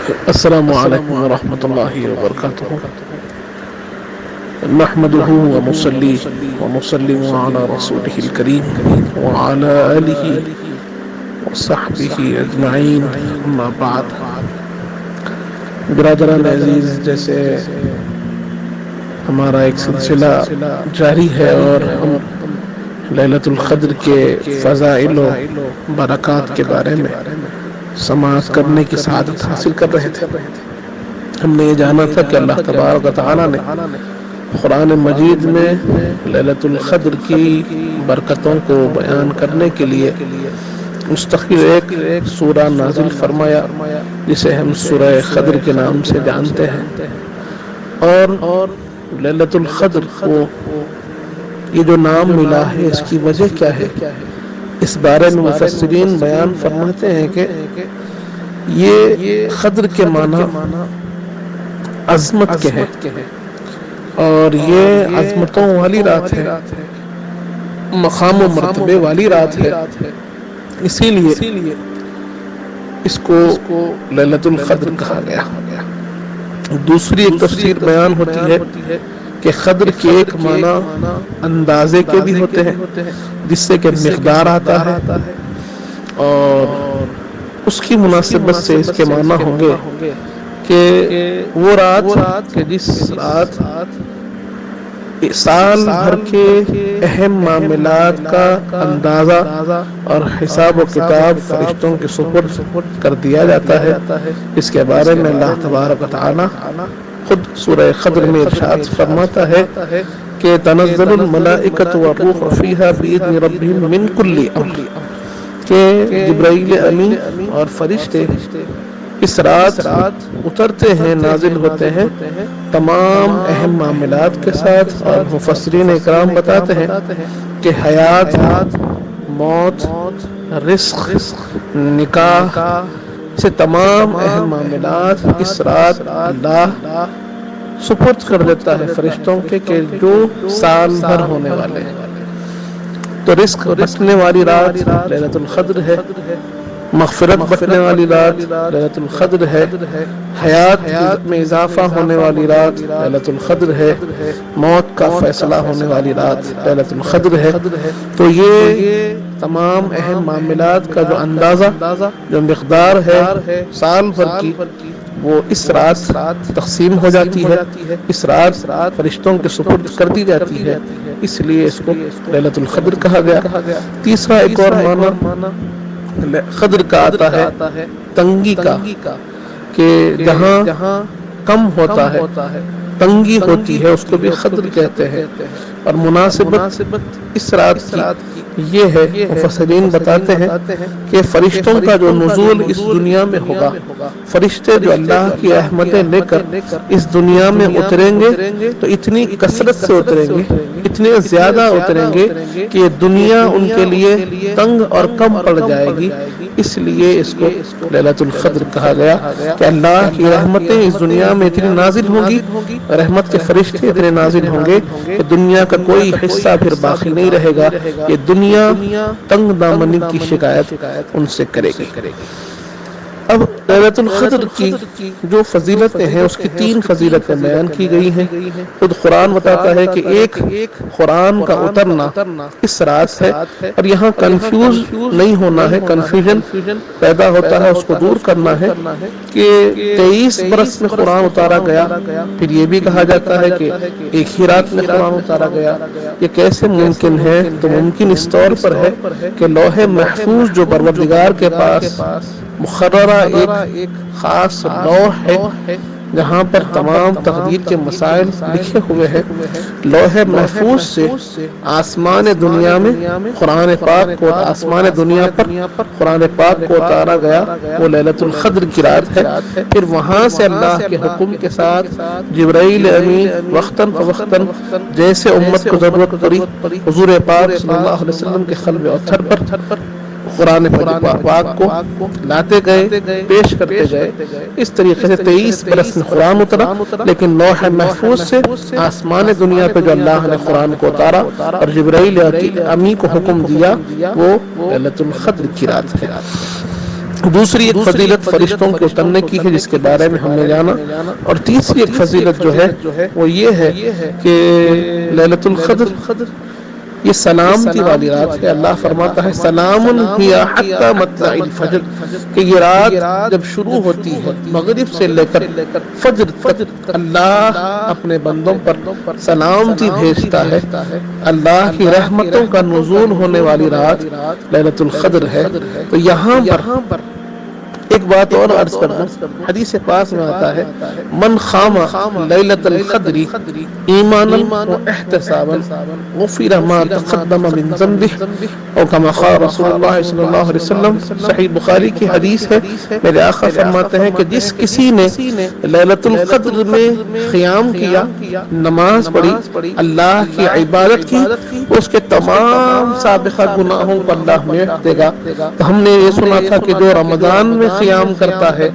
السلام علیکم ورحمۃ اللہ وبرکاتہ. نحمده ونصلي ونسلم على رسوله الكريم وعلى آله وصحبه أجمعين. أما بعد. برادران عزیز، جیسے ہمارا ایک سلسلہ جاری ہے اور ہم لیلۃ القدر کے فضائل و برکات کے بارے میں سماعت کرنے کی سعادت حاصل کر رہے تھے. ہم نے یہ جانا تھا کہ اللہ تبارک و تعالی نے قرآن مجید میں لیلۃ القدر کی برکتوں کو بیان کرنے کے لیے مستقل ایک سورہ نازل فرمایا، جسے ہم سورہ قدر کے نام سے جانتے ہیں. اور لیلۃ القدر کو یہ جو نام ملا ہے، اس کی وجہ کیا ہے؟ اس بارے میں مفسرین بیان فرماتے ہیں کہ یہ قدر کے معنی عظمت کے ہیں، اور یہ عظمتوں والی رات ہے، مقام و مرتبے والی رات ہے. اسی لیے اس کو لیلۃ القدر کہا گیا. دوسری ایک تفسیر بیان ہوتی ہے کہ قدر کے ایک معنی اندازے کے بھی ہوتے ہیں، جس سے کہ مقدار آتا ہے، اور اس کی مناسبت سے اس کے معنی ہوں گے کہ وہ رات کہ جس رات سال بھر کے اہم معاملات کا اندازہ اور حساب و کتاب فرشتوں کے سپرد کر دیا جاتا ہے. اس کے بارے میں اللہ تبارک و تعالی خود سورہ قدر میں ارشاد فرماتا ہے کہ تنزل الملائکۃ والروح فیہا بإذن ربہم من کل امر، کہ جبرائیل امین اور فرشتے اس رات اترتے ہیں، نازل ہوتے ہیں تمام اہم معاملات کے ساتھ. اور مفسرین اکرام بتاتے ہیں کہ حیات، موت، رزق، نکاح سے تمام اہم معاملات اس رات اللہ سپرد کر دیتا ہے فرشتوں کے، کہ جو سال بھر ہونے والے ہیں. تو رزق بچنے والی رات لیلۃ القدر ہے، مغفرت بچنے والی رات لیلۃ القدر ہے، حیات میں اضافہ ہونے والی رات لیلۃ القدر ہے، موت کا فیصلہ ہونے والی رات لیلۃ القدر ہے. تو یہ تمام اہم معاملات کا جو اندازہ، جو مقدار ہے سال بھر کی، وہ اس رات تقسیم ہو جاتی ہے، اس رات فرشتوں کے سپرد کر دی جاتی ہے. اس لیے اس کو لیلۃ القدر کہا گیا. تیسرا ایک اور معنی قدر کا آتا ہے تنگی کا، کہ جہاں کم ہوتا ہے، تنگی ہوتی ہے، اس کو بھی قدر کہتے ہیں. اور مناسبت اس رات کی یہ ہے، مفسرین بتاتے ہیں کہ فرشتوں کا جو نزول اس دنیا میں ہوگا، فرشتے جو اللہ کی رحمتیں لے کر اس دنیا میں اتریں گے تو اتنی کثرت سے اتریں گے، اتنے زیادہ اتریں گے کہ یہ دنیا ان کے لیے تنگ اور کم پڑ جائے گی. اس لیے اس کو لیلۃ القدر کہا گیا کہ اللہ کی رحمتیں اس دنیا میں اتنی نازل ہوں گی، رحمت کے فرشتے اتنے نازل ہوں گے کہ دنیا کا کوئی حصہ پھر باقی نہیں رہے گا. یہ دنیا تنگ دامنی کی شکایت ان سے کرے گی. اب لیلۃ القدر کی جو فضیلتیں ہیں، اس کی 3 فضیلتیں بیان کی گئی ہیں. خود قرآن بتاتا ہے کہ ایک قرآن کا اترنا اس رات ہے، اور یہاں کنفیوز نہیں ہونا ہے، کنفیوژن پیدا ہوتا ہے اس کو دور کرنا ہے کہ 23 برس میں قرآن اتارا گیا. پھر یہ بھی کہا جاتا ہے کہ ایک ہی رات میں قرآن اتارا گیا. یہ کیسے ممکن ہے؟ تو ممکن اس طور پر ہے کہ لوح محفوظ جو پروردگار کے پاس مقررہ ایک خاص لوح ہے جہاں پر تمام تقدیر کے مسائل لکھے ہوئے ہیں، لوح محفوظ سے آسمان دنیا میں قرآن پاک کو، آسمان دنیا پر قرآن پاک کو اتارا گیا. وہ لیلۃ القدر کی رات ہے. پھر وہاں سے اللہ کے حکم کے ساتھ جبرائیل امین وقتاً فوقتاً جیسے امت کو ضرورت پڑی، حضور پاک صلی اللہ علیہ وسلم کے قلب اطہر پر قرآن پاک کو لاتے گئے، پیش کرتے گئے. اس طریقے سے 23 برس میں قرآن اترا، لیکن لوح محفوظ سے آسمان دنیا پہ جو اللہ نے قرآن کو اتارا اور جبرائیل امی کو حکم دیا، وہ لیلۃ القدر کی رات ہے. دوسری ایک فضیلت فرشتوں کے اترنے کی ہے جس کے بارے میں ہم نے جانا، اور تیسری ایک فضیلت جو ہے وہ یہ ہے کہ لیلۃ القدر یہ سلامتی والی رات ہے۔ اللہ فرماتا ہے سلام ہی حتی مطلع الفجر، کہ یہ رات جب شروع ہوتی ہے مغرب سے لے کر فجر تک اللہ اپنے بندوں پر سلامتی بھیجتا ہے۔ اللہ کی رحمتوں کا نزول ہونے والی رات لیلۃ القدر ہے۔ تو یہاں پر ایک بات اور عرض کر دوں، حدیث پاک میں آتا ہے من خام لیلۃ القدر ایمانا واحتسابا غفر ما تقدم من ذنبه، اور کما قال رسول اللہ صلی اللہ علیہ وسلم، صحیح بخاری کی حدیث ہے، میرے آقا فرماتے ہیں کہ جس کسی نے لیلۃ القدر میں قیام کیا، نماز پڑھی، اللہ کی عبادت کی، اس کے تمام سابقہ گناہوں کو اللہ میٹ دے گا۔ تو ہم نے یہ سنا تھا کہ جو رمضان میں قیام کرتا ہے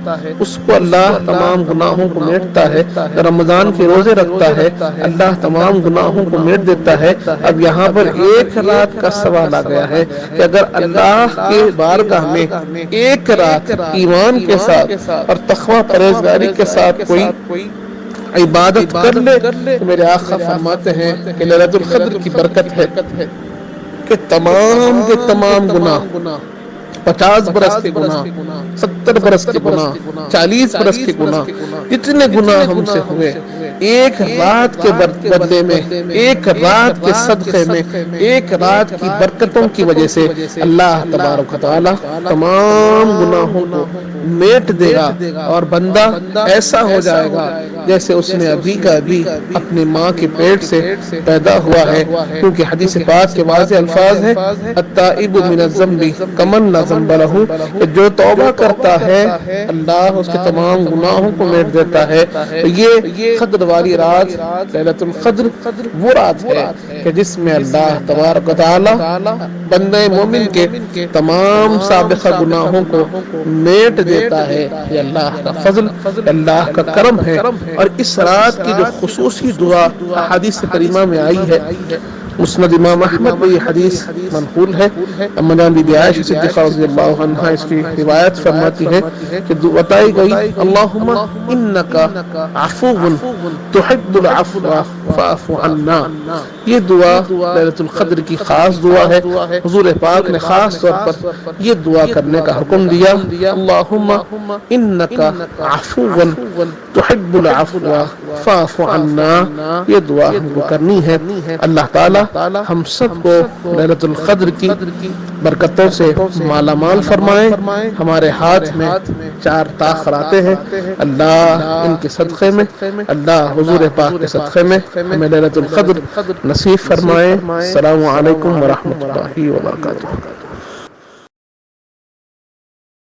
اس کو اللہ تمام گناہوں کو میٹتا ہے، رمضان کے روزے رکھتا ہے اللہ تمام گناہوں کو میٹ دیتا ہے۔ اب یہاں پر ایک رات کا سوال آ گیا ہے کہ اگر اللہ کے بارگاہ میں ایک رات ایمان کے ساتھ اور تقوی پرہیزگاری کے ساتھ کوئی عبادت کر لے تو میرے آقا فرماتے ہیں کہ لیلۃ القدر کی برکت ہے کہ تمام کے تمام گناہ، 50 برس کے گناہ، 70 برس کے گناہ، 40 برس کے گناہ، جتنے گناہ ہم سے ہوئے ایک رات کے بدلے میں، ایک رات کے صدقے میں، ایک رات کی برکتوں کی وجہ سے اللہ تبارک و تعالی تمام گناہوں کو میٹ دے گا، اور بندہ ایسا ہو جائے گا جیسے اس نے ابھی کا ابھی اپنی ماں کے پیٹ سے پیدا ہوا ہے، کیونکہ حدیث پاک کے واضح الفاظ ہیں التائب من الذنب کمن لا ذنب لہ، کہ جو توبہ کرتا ہے اللہ اس کے تمام گناہوں کو میٹ دیتا ہے۔ یہ قدر والی رات لیلۃ القدر وہ رات ہے کہ جس میں اللہ تبارک و تعالی بندہ مومن کے تمام سابقہ گناہوں کو میٹ دیتا ہے۔ یہ اللہ کا فضل، اللہ کا کرم ہے۔ اور اس رات کی جو خصوصی دعا احادیث کریمہ میں آئی ہے، مسند امام احمد میں یہ حدیث منقول ہے، اما جان بی بی عائشہ صدیقہ رضی اللہ عنہا اس کی روایت فرماتی ہے کہ بتائی گئی اللہم انک عفو تحب العفو فاعف عنا، یہ دعا لیلۃ القدر کی خاص دعا ہے۔ حضور پاک نے خاص طور پر یہ دعا کرنے کا حکم دیا، اللہم انک عفو تحب العفو فاعف عنا، یہ دعا ہم کو کرنی ہے۔ اللہ تعالی ہم سب کو لیلۃ القدر کی برکتوں سے مالا مال فرمائے۔ ہمارے ہاتھ میں 4 طاق آتے ہیں، اللہ ان کے صدقے میں، اللہ حضور پاک کے صدقے میں ہمیں لیلۃ القدر نصیب فرمائے۔ السلام علیکم ورحمۃ اللہ وبرکاتہ۔